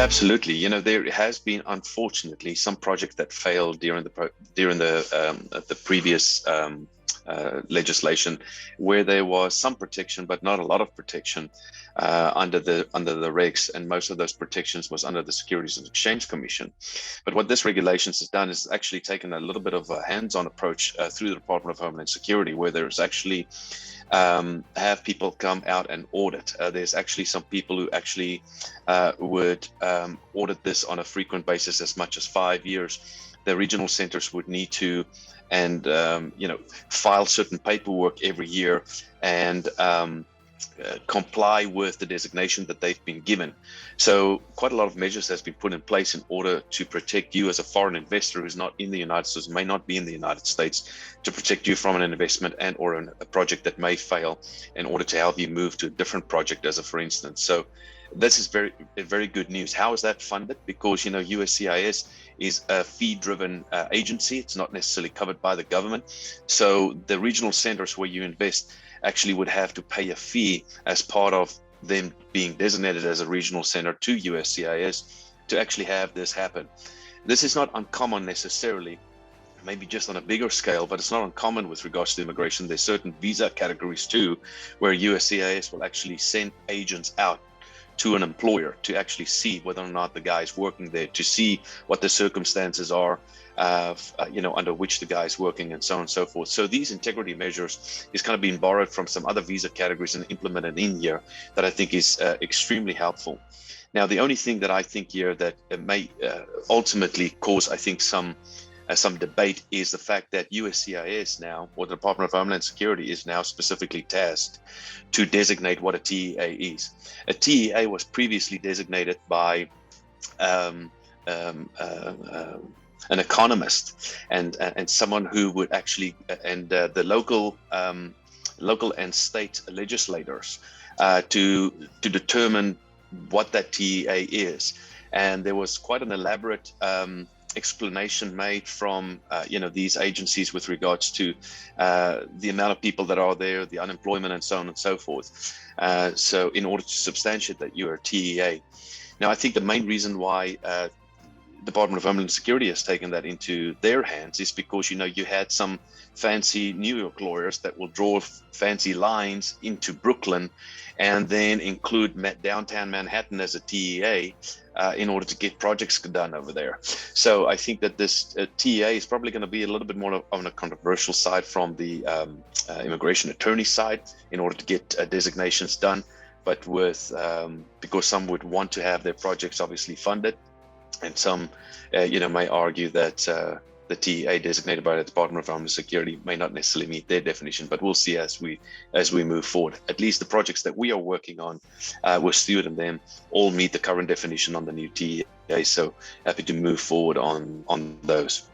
Absolutely. There has been, unfortunately, some projects that failed during the previous legislation, where there was some protection, but not a lot of protection under the regs, and most of those protections was under the Securities and Exchange Commission. But what this regulations has done is actually taken a little bit of a hands-on approach through the Department of Homeland Security, where there's actually have people come out and audit. There's actually some people who actually would audit this on a frequent basis, as much as 5 years. The regional centers would need to, and file certain paperwork every year, and comply with the designation that they've been given. So quite a lot of measures has been put in place in order to protect you as a foreign investor who's not in the United States, may not be in the United States, to protect you from an investment and or a project that may fail, in order to help you move to a different project, as a for instance. So this is very good news. How is that funded? Because USCIS is a fee-driven agency. It's not necessarily covered by the government. So the regional centers where you invest actually would have to pay a fee as part of them being designated as a regional center to USCIS to actually have this happen. This is not uncommon necessarily, maybe just on a bigger scale, but it's not uncommon with regards to immigration. There's certain visa categories too, where USCIS will actually send agents out to an employer to actually see whether or not the guy is working there, to see what the circumstances are, under which the guy is working, and so on and so forth. So these integrity measures is kind of being borrowed from some other visa categories and implemented in here, that I think is extremely helpful. Now, the only thing that I think here that may ultimately cause, I think, some debate is the fact that USCIS now, or the Department of Homeland Security, is now specifically tasked to designate what a TEA is. A TEA was previously designated by an economist and someone who would actually, and the local and state legislators to determine what that TEA is. And there was quite an elaborate explanation made from these agencies with regards to the amount of people that are there, the unemployment, and so on and so forth. So in order to substantiate that you're a TEA. Now, I think the main reason why Department of Homeland Security has taken that into their hands is because you had some fancy New York lawyers that will draw fancy lines into Brooklyn and then include downtown Manhattan as a TEA in order to get projects done over there. So I think that this TEA is probably going to be a little bit more on a controversial side from the immigration attorney side in order to get designations done, but because some would want to have their projects obviously funded. And some, may argue that the TEA designated by the Department of Homeland Security may not necessarily meet their definition, but we'll see as we move forward. At least the projects that we are working on with Stuart and them all meet the current definition on the new TEA. So happy to move forward on those.